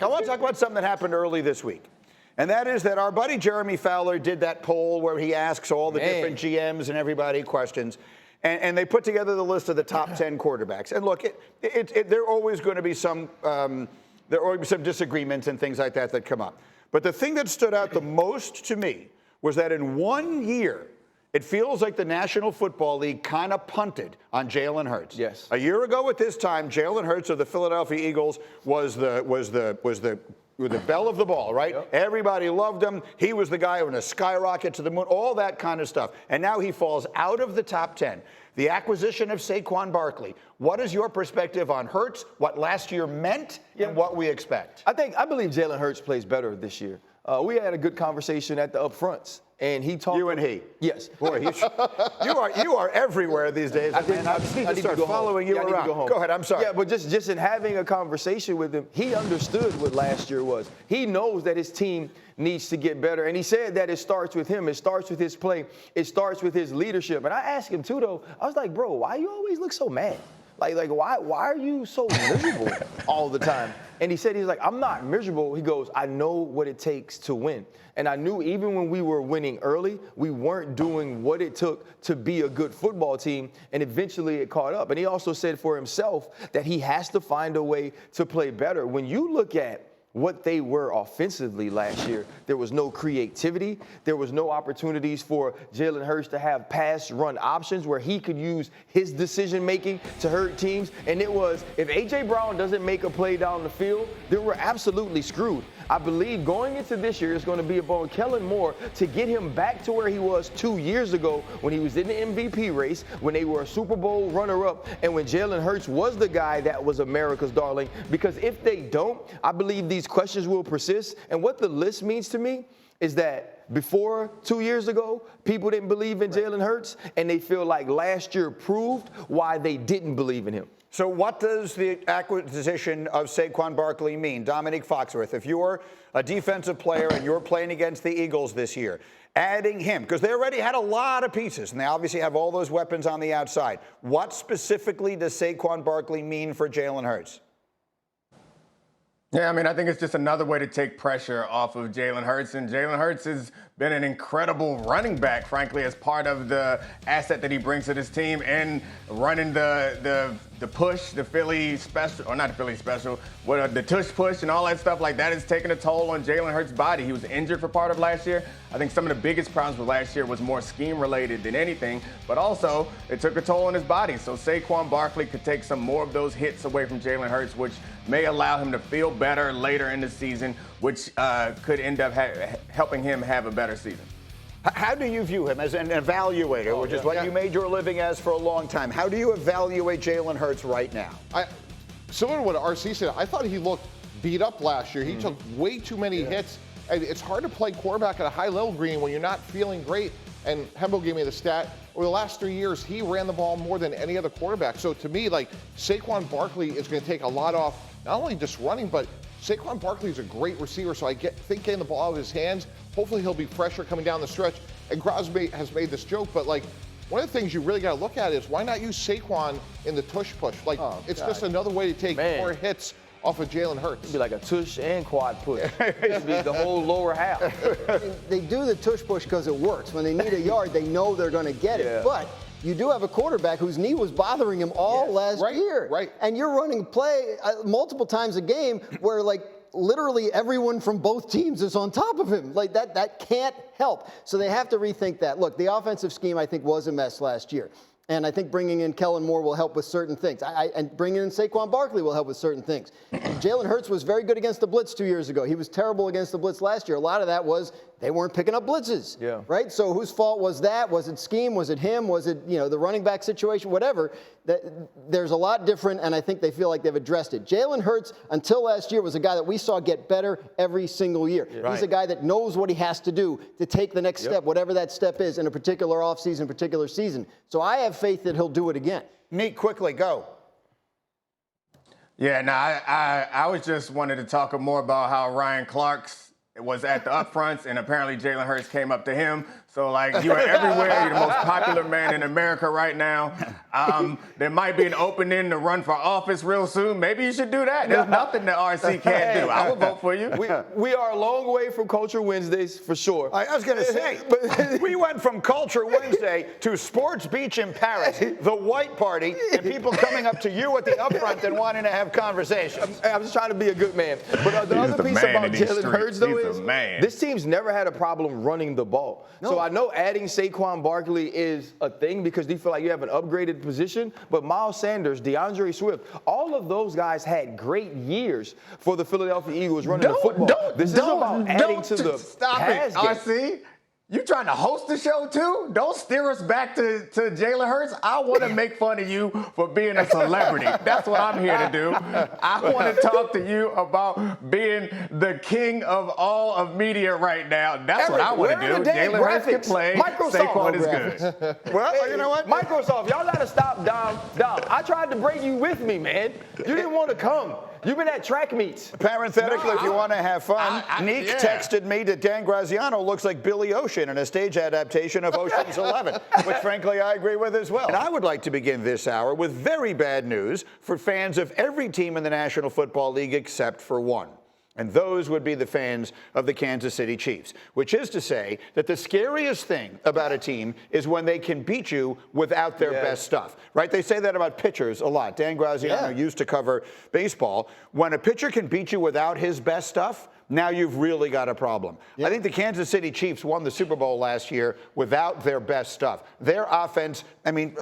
I want to talk about something that happened early this week. And that is that our buddy Jeremy Fowler did that poll where he asks all the different GMs and everybody questions. And they put together the list of the top 10 quarterbacks. And look, there are always going to be some disagreements and things like that come up. But the thing that stood out the most to me was that in 1 year, it feels like the National Football League kind of punted on Jalen Hurts. Yes. A year ago at this time, Jalen Hurts of the Philadelphia Eagles was the belle of the ball, right? Yep. Everybody loved him. He was the guy who was a skyrocket to the moon, all that kind of stuff. And now he falls out of the top 10. The acquisition of Saquon Barkley. What is your perspective on Hurts, what last year meant, and what we expect? I believe Jalen Hurts plays better this year. We had a good conversation at the upfronts. And he talked. You and he. Yes. Boy, you are everywhere these days. I need to start following you around. Go ahead. I'm sorry. Yeah, but just in having a conversation with him, he understood what last year was. He knows that his team needs to get better, and he said that it starts with him. It starts with his play. It starts with his leadership. And I asked him too, though. I was like, bro, why you always look so mad? Like why are you so miserable all the time? And he's like, I'm not miserable. He goes, I know what it takes to win. And I knew even when we were winning early, we weren't doing what it took to be a good football team. And eventually it caught up. And he also said for himself that he has to find a way to play better. When you look at what they were offensively last year, there was no creativity. There was no opportunities for Jalen Hurts to have pass run options where he could use his decision making to hurt teams. And it was, if A.J. Brown doesn't make a play down the field, then we're absolutely screwed. I believe going into this year is going to be upon Kellen Moore to get him back to where he was 2 years ago when he was in the MVP race, when they were a Super Bowl runner-up, and when Jalen Hurts was the guy that was America's darling. Because if they don't, I believe these questions will persist. And what the list means to me is that before 2 years ago, people didn't believe in Jalen Hurts, and they feel like last year proved why they didn't believe in him. So what does the acquisition of Saquon Barkley mean? Domonique Foxworth, if you're a defensive player and you're playing against the Eagles this year, adding him, because they already had a lot of pieces, and they obviously have all those weapons on the outside. What specifically does Saquon Barkley mean for Jalen Hurts? Yeah, I mean, I think it's just another way to take pressure off of Jalen Hurts. And Jalen Hurts has been an incredible running back, frankly, as part of the asset that he brings to this team and running the push, the Philly special, or not the Philly special, the tush push and all that stuff like that is taking a toll on Jalen Hurts' body. He was injured for part of last year. I think some of the biggest problems with last year was more scheme-related than anything, but also it took a toll on his body. So Saquon Barkley could take some more of those hits away from Jalen Hurts, which may allow him to feel better later in the season, which could end up helping him have a better season. How do you view him as an evaluator, which is what you made your living as for a long time? How do you evaluate Jalen Hurts right now? Similar to what RC said, I thought he looked beat up last year. He took way too many hits. And it's hard to play quarterback at a high level, Green, when you're not feeling great. And Hembo gave me the stat. Over the last 3 years, he ran the ball more than any other quarterback. So to me, like, Saquon Barkley is going to take a lot off, not only just running, but Saquon Barkley is a great receiver. So I think getting the ball out of his hands, hopefully he'll be fresher coming down the stretch. And Crosby has made this joke, but like, one of the things you really got to look at is why not use Saquon in the tush push? Like, it's just another way to take more hits off of Jalen Hurts. It'd be like a tush and quad push. It'd be the whole lower half. They do the tush push because it works. When they need a yard, they know they're going to get it. But you do have a quarterback whose knee was bothering him all last year. Right. And you're running play multiple times a game where, like, literally everyone from both teams is on top of him. Like, that can't help. So they have to rethink that. Look, the offensive scheme, I think, was a mess last year. And I think bringing in Kellen Moore will help with certain things. And bringing in Saquon Barkley will help with certain things. Jalen Hurts was very good against the blitz 2 years ago. He was terrible against the blitz last year. A lot of that was they weren't picking up blitzes, right? So whose fault was that? Was it scheme? Was it him? Was it, the running back situation? Whatever. There's a lot different, and I think they feel like they've addressed it. Jalen Hurts, until last year, was a guy that we saw get better every single year. He's a guy that knows what he has to do to take the next step, whatever that step is in a particular offseason, particular season. So I have faith that he'll do it again. Meet quickly, go. Yeah, no, I was just wanted to talk more about how Ryan Clark was at the upfronts, and apparently Jalen Hurts came up to him. So So, like, you are everywhere. You're the most popular man in America right now. There might be an opening to run for office real soon. Maybe you should do that. There's nothing that RC can't do. I would vote for you. We are a long way from Culture Wednesdays, for sure. I was going to say, we went from Culture Wednesday to Sports Beach in Paris, the white party, and people coming up to you at the upfront and wanting to have conversations. I'm just trying to be a good man. But the other piece about Jalen Hurts, though, is this team's never had a problem running the ball. No. So I know adding Saquon Barkley is a thing because you feel like you have an upgraded position, but Miles Sanders, DeAndre Swift, all of those guys had great years for the Philadelphia Eagles running the football. This is about adding to the pass game. RC. You trying to host the show too? Don't steer us back to Jalen Hurts. I want to make fun of you for being a celebrity. That's what I'm here to do. I want to talk to you about being the king of all of media right now. That's what I want to do. Jalen Hurts can play. Saquon is good. Well, you know what? Microsoft, y'all got to stop, Dom. I tried to bring you with me, man. You didn't want to come. You've been at track meets. Parenthetically, if you want to have fun, Neek texted me that Dan Graziano looks like Billy Ocean in a stage adaptation of Ocean's 11, which frankly I agree with as well. And I would like to begin this hour with very bad news for fans of every team in the National Football League except for one. And those would be the fans of the Kansas City Chiefs, which is to say that the scariest thing about a team is when they can beat you without their best stuff, right? They say that about pitchers a lot. Dan Graziano used to cover baseball. When a pitcher can beat you without his best stuff, now you've really got a problem. I think the Kansas City Chiefs won the Super Bowl last year without their best stuff. Their offense, I mean,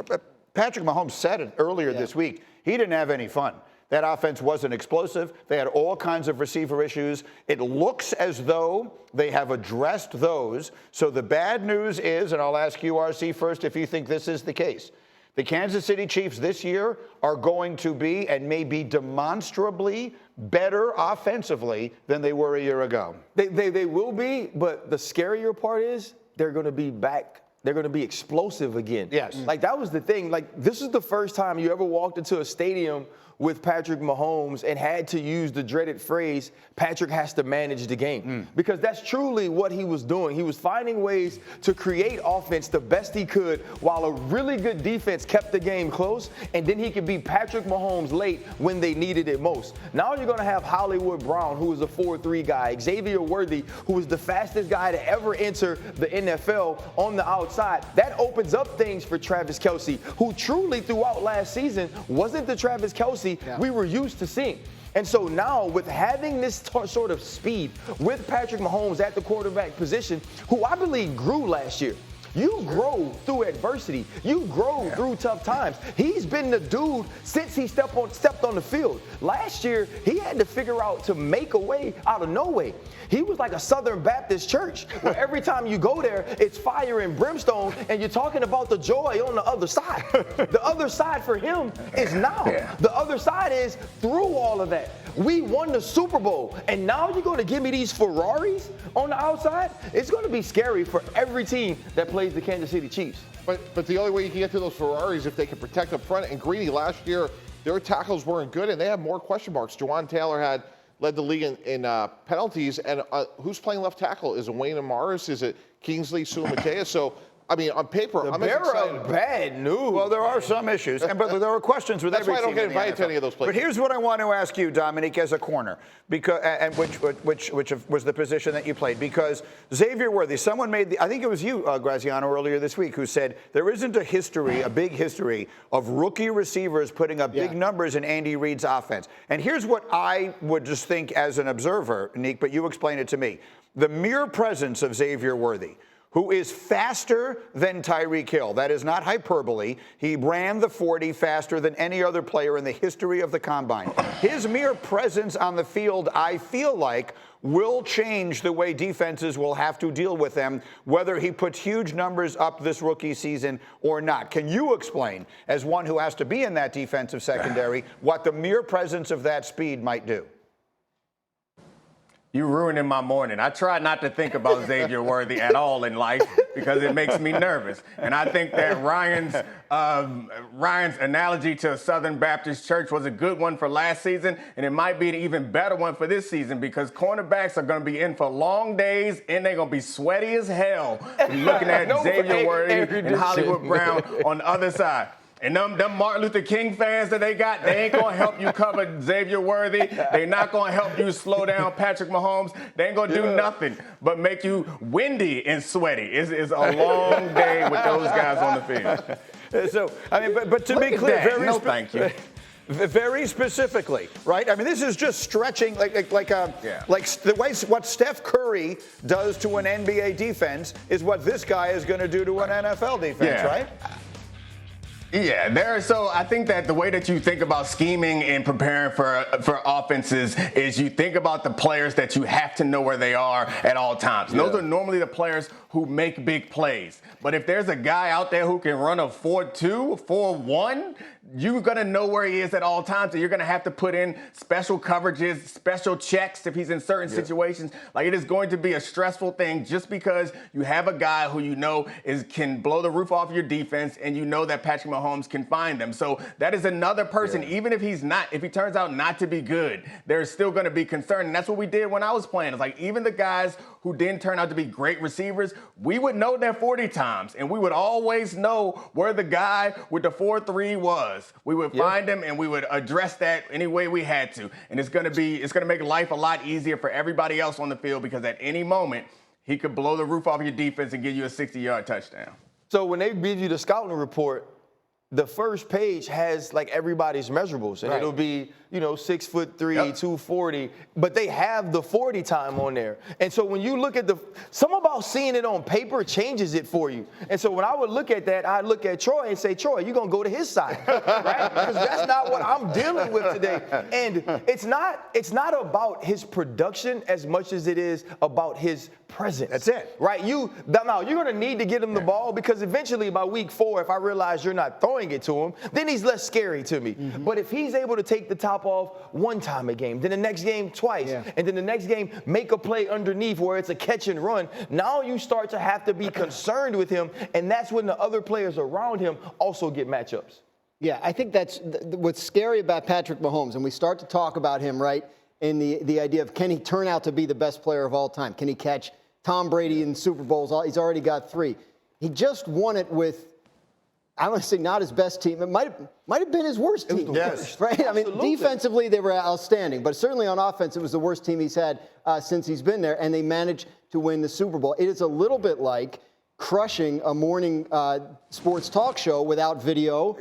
Patrick Mahomes said it earlier this week, he didn't have any fun. That offense wasn't explosive. They had all kinds of receiver issues. It looks as though they have addressed those. So the bad news is, and I'll ask you, RC, first, if you think this is the case. The Kansas City Chiefs this year are going to be, and may be demonstrably, better offensively than they were a year ago. They will be, but the scarier part is they're going to be back. They're going to be explosive again. Yes. Like, that was the thing. Like, this is the first time you ever walked into a stadium with Patrick Mahomes and had to use the dreaded phrase, Patrick has to manage the game. Because that's truly what he was doing. He was finding ways to create offense the best he could while a really good defense kept the game close, and then he could be Patrick Mahomes late when they needed it most. Now you're going to have Hollywood Brown, who is a 4-3 guy, Xavier Worthy, who was the fastest guy to ever enter the NFL on the outside. That opens up things for Travis Kelce, who truly throughout last season wasn't the Travis Kelce we were used to seeing. And so now with having this sort of speed with Patrick Mahomes at the quarterback position, who I believe grew last year. You grow through adversity. You grow through tough times. He's been the dude since he stepped on the field. Last year, he had to figure out to make a way out of no way. He was like a Southern Baptist church where every time you go there, it's fire and brimstone, and you're talking about the joy on the other side. The other side for him is now. The other side is through all of that. We won the Super Bowl, and now you're going to give me these Ferraris on the outside? It's going to be scary for every team that plays the Kansas City Chiefs. But the only way you can get to those Ferraris is if they can protect up front. And Greedy, last year, their tackles weren't good, and they have more question marks. Jawan Taylor led the league in penalties, and who's playing left tackle? Is it Wayne and Morris? Is it Kingsley Suamataia? So, I mean, on paper, I'm bearer excited. of bad news. Well, there are some issues, but there are questions with every team. That's why I don't get in the invited to NFL. any of those places. But here's what I want to ask you, Domonique, as a corner, because which was the position that you played. Because Xavier Worthy, someone made I think it was you, Graziano, earlier this week, who said there isn't a big history of rookie receivers putting up big numbers in Andy Reid's offense. And here's what I would just think as an observer, Nick, but you explain it to me. The mere presence of Xavier Worthy, who is faster than Tyreek Hill. That is not hyperbole. He ran the 40 faster than any other player in the history of the Combine. His mere presence on the field, I feel like, will change the way defenses will have to deal with them, whether he puts huge numbers up this rookie season or not. Can you explain, as one who has to be in that defensive secondary, what the mere presence of that speed might do? You ruining my morning. I try not to think about Xavier Worthy at all in life because it makes me nervous. And I think that Ryan's analogy to Southern Baptist Church was a good one for last season, and it might be an even better one for this season because cornerbacks are going to be in for long days, and they're going to be sweaty as hell looking at Xavier Worthy and Hollywood Brown on the other side. And them Martin Luther King fans that they got, they ain't going to help you cover Xavier Worthy. They not going to help you slow down Patrick Mahomes. They ain't going to do nothing but make you windy and sweaty. It's a long day with those guys on the field. So, I mean, but to be clear, thank you. Very specifically, right? I mean, this is just stretching like the way what Steph Curry does to an NBA defense is what this guy is going to do to an NFL defense, right? Yeah, so I think that the way that you think about scheming and preparing for offenses is you think about the players that you have to know where they are at all times. Yeah. Those are normally the players who make big plays. But if there's a guy out there who can run a 4-2, 4-1, you're going to know where he is at all times, and you're going to have to put in special coverages, special checks if he's in certain situations. Like, it is going to be a stressful thing just because you have a guy who you know can blow the roof off your defense, and you know that Patrick Mahomes can find them. So that is another person, even if he turns out not to be good, there's still going to be concern. And that's what we did when I was playing. It's like even the guys who didn't turn out to be great receivers, we would know their 40 times, and we would always know where the guy with the 4-3 was. We would find him, and we would address that any way we had to. And it's going to make life a lot easier for everybody else on the field because at any moment, he could blow the roof off your defense and give you a 60-yard touchdown. So when they give you the scouting report, the first page has like everybody's measurables, and it'll be, 6'3", 240, but they have the 40 time on there. And so when you look at something about seeing it on paper changes it for you. And so when I would look at that, I'd look at Troy and say, Troy, you're going to go to his side, right? Because that's not what I'm dealing with today. And it's not about his production as much as it is about his presence. That's it. Right? Now, you're going to need to get him the ball because eventually by week 4, if I realize you're not throwing it to him, then he's less scary to me. Mm-hmm. But if he's able to take the top off one time a game, then the next game twice, and then the next game make a play underneath where it's a catch and run, now you start to have to be concerned with him, and that's when the other players around him also get matchups. Yeah, I think that's what's scary about Patrick Mahomes, and we start to talk about him, right, in the idea of can he turn out to be the best player of all time? Can he catch Tom Brady in Super Bowls? He's already got 3. He just won it with, I want to say not his best team. It might have been his worst team. Yes. Right? Absolutely. I mean, defensively, they were outstanding. But certainly on offense, it was the worst team he's had since he's been there. And they managed to win the Super Bowl. It is a little bit like crushing a morning sports talk show without video.